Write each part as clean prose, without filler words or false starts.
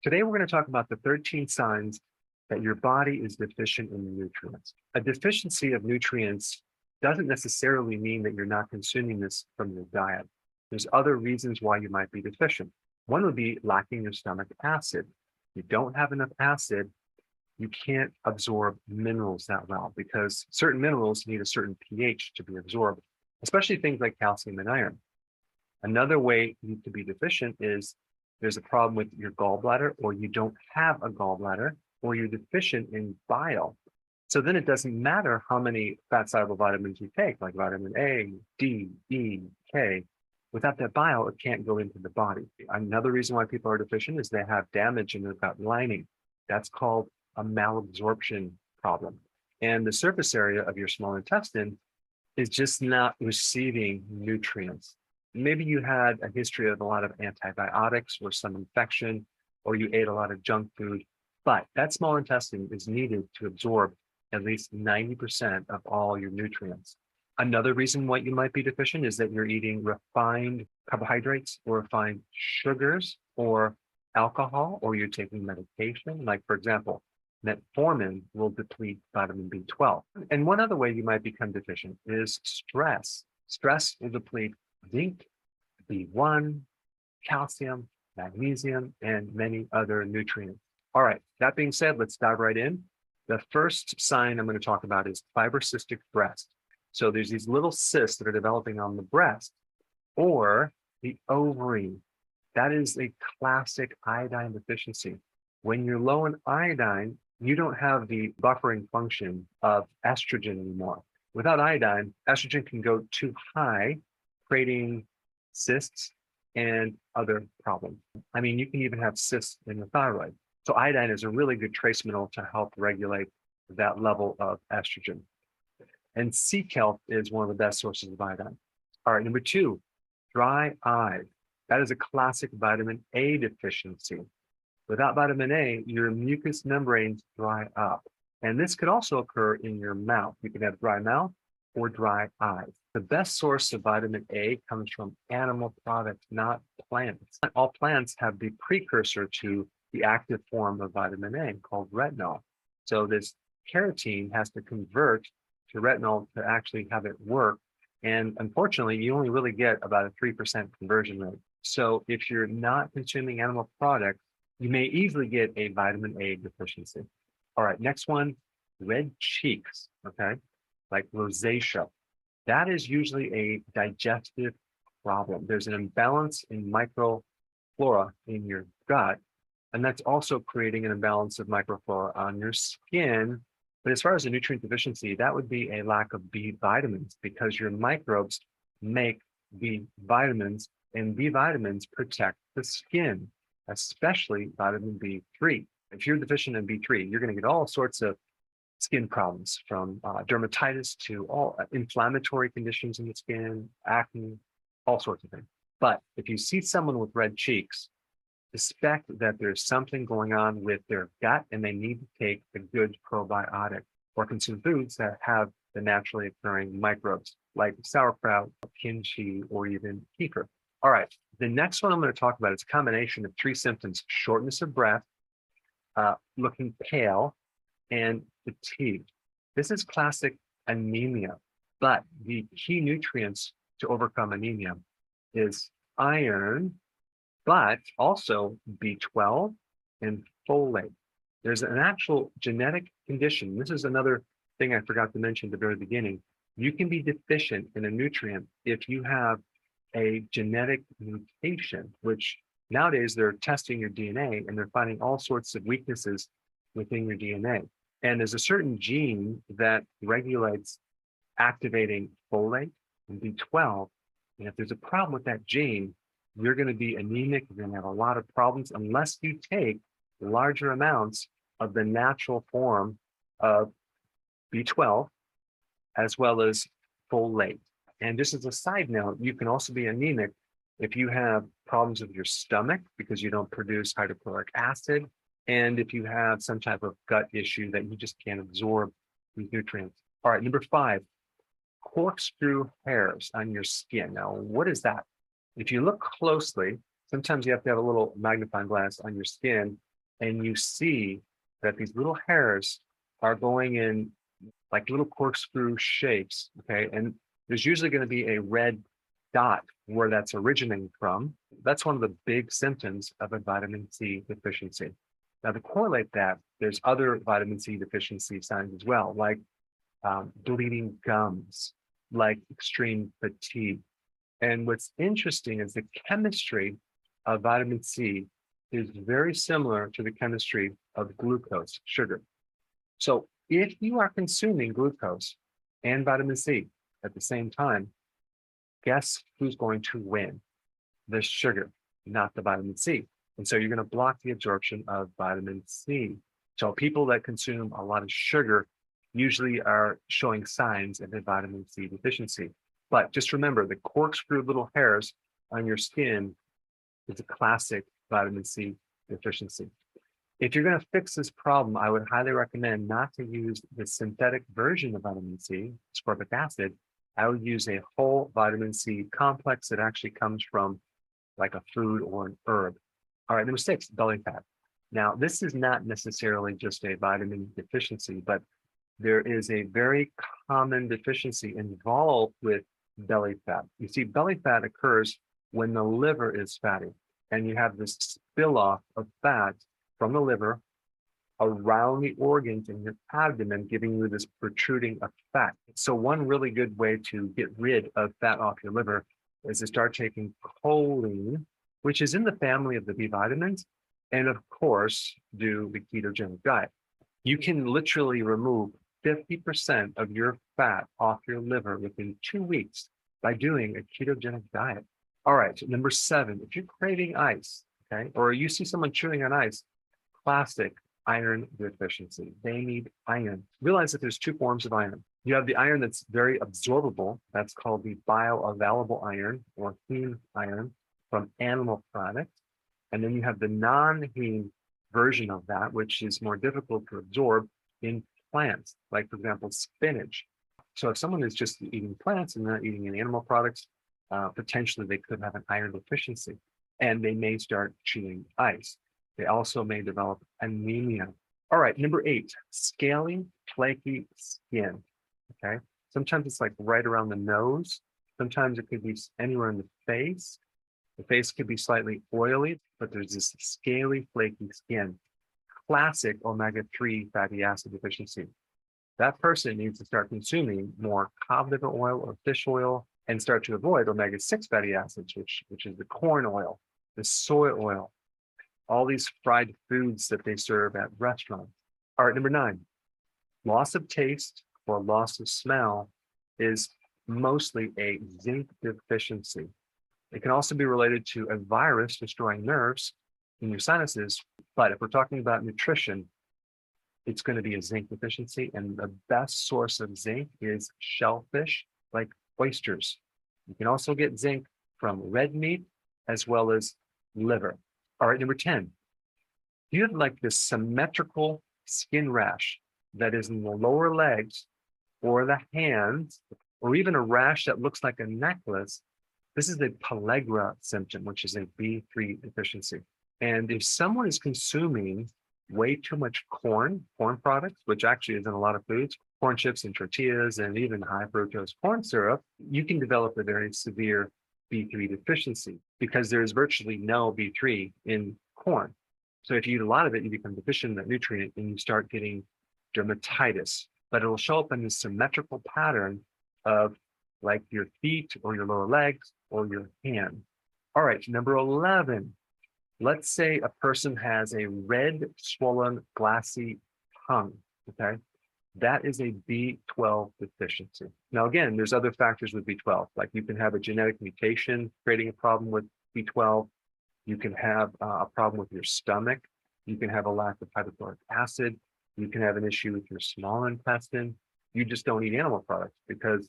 Today, we're going to talk about the 13 signs that your body is deficient in nutrients. A deficiency of nutrients doesn't necessarily mean that you're not consuming this from your diet. There's other reasons why you might be deficient. One would be lacking your stomach acid. If you don't have enough acid, you can't absorb minerals that well because certain minerals need a certain pH to be absorbed, especially things like calcium and iron. Another way you could be deficient is there's a problem with your gallbladder, or you don't have a gallbladder, or you're deficient in bile. So then it doesn't matter how many fat soluble vitamins you take, like vitamin A, D, E, K. Without that bile, it can't go into the body. Another reason why people are deficient is they have damage in their gut lining. That's called a malabsorption problem. And the surface area of your small intestine is just not receiving nutrients. Maybe you had a history of a lot of antibiotics or some infection, or you ate a lot of junk food, but that small intestine is needed to absorb at least 90% of all your nutrients. Another reason why you might be deficient is that you're eating refined carbohydrates or refined sugars or alcohol, or you're taking medication. Like, for example, metformin will deplete vitamin B12. And one other way you might become deficient is stress. Stress will deplete zinc, B1, calcium, magnesium, and many other nutrients. All right, that being said, let's dive right in. The first sign I'm going to talk about is fibrocystic breast. So there's these little cysts that are developing on the breast or the ovary. That is a classic iodine deficiency. When you're low in iodine, you don't have the buffering function of estrogen anymore. Without iodine, estrogen can go too high, creating cysts and other problems. I mean, you can even have cysts in the thyroid. So iodine is a really good trace mineral to help regulate that level of estrogen. And sea kelp is one of the best sources of iodine. All right, number 2, dry eye. That is a classic vitamin A deficiency. Without vitamin A, your mucous membranes dry up. And this could also occur in your mouth. You can have dry mouth or dry eyes. The best source of vitamin A comes from animal products, not plants. All plants have the precursor to the active form of vitamin A called retinol. So this carotene has to convert to retinol to actually have it work. And unfortunately, you only really get about a 3% conversion rate. So if you're not consuming animal products, you may easily get a vitamin A deficiency. All right, next one, red cheeks, okay? Like rosacea. That is usually a digestive problem. There's an imbalance in microflora in your gut, and that's also creating an imbalance of microflora on your skin. But as far as a nutrient deficiency, that would be a lack of B vitamins because your microbes make B vitamins, and B vitamins protect the skin, especially vitamin B3. If you're deficient in B3, you're going to get all sorts of skin problems, from dermatitis to all inflammatory conditions in the skin, acne, all sorts of things. But if you see someone with red cheeks, suspect that there's something going on with their gut and they need to take a good probiotic or consume foods that have the naturally occurring microbes like sauerkraut, kimchi, or even kefir. All right, the next one I'm going to talk about is a combination of 3 symptoms: shortness of breath, looking pale, and fatigue. This is classic anemia, but the key nutrients to overcome anemia is iron, but also B12 and folate. There's an actual genetic condition. This is another thing I forgot to mention at the very beginning. You can be deficient in a nutrient if you have a genetic mutation, which nowadays they're testing your DNA and they're finding all sorts of weaknesses within your DNA. And there's a certain gene that regulates activating folate and B12. And if there's a problem with that gene, you're going to be anemic. You're going to have a lot of problems unless you take larger amounts of the natural form of B12 as well as folate. And just as a side note, you can also be anemic if you have problems with your stomach because you don't produce hydrochloric acid, and if you have some type of gut issue that you just can't absorb these nutrients. All right, number 5, corkscrew hairs on your skin. Now, what is that? If you look closely, sometimes you have to have a little magnifying glass on your skin and you see that these little hairs are going in like little corkscrew shapes, okay? And there's usually going to be a red dot where that's originating from. That's one of the big symptoms of a vitamin C deficiency. Now, to correlate that, there's other vitamin C deficiency signs as well, like bleeding gums, like extreme fatigue. And what's interesting is the chemistry of vitamin C is very similar to the chemistry of glucose, sugar. So if you are consuming glucose and vitamin C at the same time, guess who's going to win? The sugar, not the vitamin C. And so you're going to block the absorption of vitamin C. So people that consume a lot of sugar usually are showing signs of a vitamin C deficiency. But just remember, the corkscrew little hairs on your skin is a classic vitamin C deficiency. If you're going to fix this problem, I would highly recommend not to use the synthetic version of vitamin C, ascorbic acid. I would use a whole vitamin C complex that actually comes from like a food or an herb. All right, number 6, belly fat. Now, this is not necessarily just a vitamin deficiency, but there is a very common deficiency involved with belly fat. You see, belly fat occurs when the liver is fatty, and you have this spill off of fat from the liver around the organs in your abdomen, giving you this protruding of fat. So one really good way to get rid of fat off your liver is to start taking choline, which is in the family of the B vitamins, and of course, do the ketogenic diet. You can literally remove 50% of your fat off your liver within 2 weeks by doing a ketogenic diet. All right, so number 7, if you're craving ice, okay, or you see someone chewing on ice, classic iron deficiency. They need iron. Realize that there's 2 forms of iron. You have the iron that's very absorbable. That's called the bioavailable iron or heme iron from animal products. And then you have the non-heme version of that, which is more difficult to absorb in plants, like, for example, spinach. So if someone is just eating plants and not eating any animal products, potentially they could have an iron deficiency, and they may start chewing ice. They also may develop anemia. All right, number 8, scaly, flaky skin, okay? Sometimes it's like right around the nose. Sometimes it could be anywhere in the face. The face could be slightly oily, but there's this scaly, flaky skin. Classic omega-3 fatty acid deficiency. That person needs to start consuming more cod liver oil or fish oil and start to avoid omega-6 fatty acids, which is the corn oil, the soy oil, all these fried foods that they serve at restaurants. All right, number 9, loss of taste or loss of smell is mostly a zinc deficiency. It can also be related to a virus destroying nerves in your sinuses. But if we're talking about nutrition, it's going to be a zinc deficiency. And the best source of zinc is shellfish, like oysters. You can also get zinc from red meat as well as liver. All right, number 10, you have like this symmetrical skin rash that is in the lower legs or the hands, or even a rash that looks like a necklace. This is a pellagra symptom, which is a B3 deficiency. And if someone is consuming way too much corn products, which actually is in a lot of foods, corn chips and tortillas, and even high fructose corn syrup, you can develop a very severe B3 deficiency because there's virtually no B3 in corn. So if you eat a lot of it, you become deficient in that nutrient and you start getting dermatitis. But it'll show up in this symmetrical pattern of like your feet or your lower legs or your hand. All right, number 11. Let's say a person has a red, swollen, glassy tongue, okay? That is a B12 deficiency. Now, again, there's other factors with B12, like you can have a genetic mutation creating a problem with B12. You can have a problem with your stomach. You can have a lack of hydrochloric acid. You can have an issue with your small intestine. You just don't eat animal products because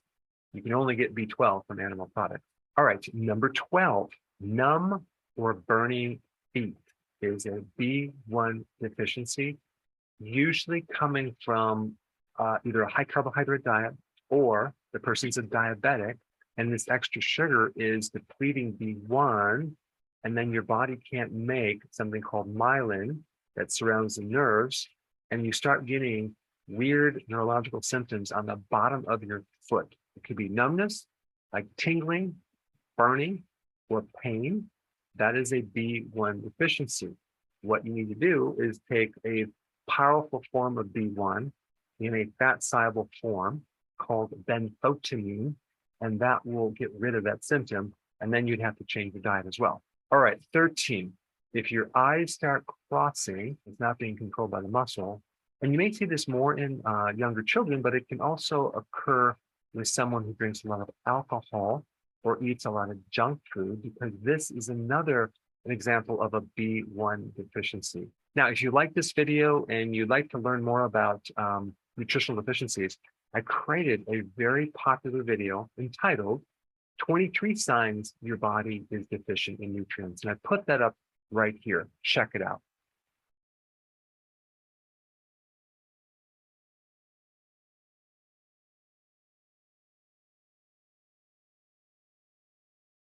you can only get B12 from animal products. All right, number 12, numb or burning feet is a B1 deficiency, usually coming from either a high carbohydrate diet or the person's a diabetic, and this extra sugar is depleting B1, and then your body can't make something called myelin, that surrounds the nerves, and you start getting weird neurological symptoms on the bottom of your foot. It could be numbness, like tingling, burning, or pain. That is a B1 deficiency. What you need to do is take a powerful form of B1 in a fat-soluble form called benfotiamine, and that will get rid of that symptom, and then you'd have to change your diet as well. All right, 13. If your eyes start crossing, it's not being controlled by the muscle, and you may see this more in younger children, but it can also occur with someone who drinks a lot of alcohol or eats a lot of junk food, because this is an example of a B1 deficiency. Now, if you like this video and you'd like to learn more about nutritional deficiencies, I created a very popular video entitled 23 Signs Your Body is Deficient in Nutrients. And I put that up right here. Check it out.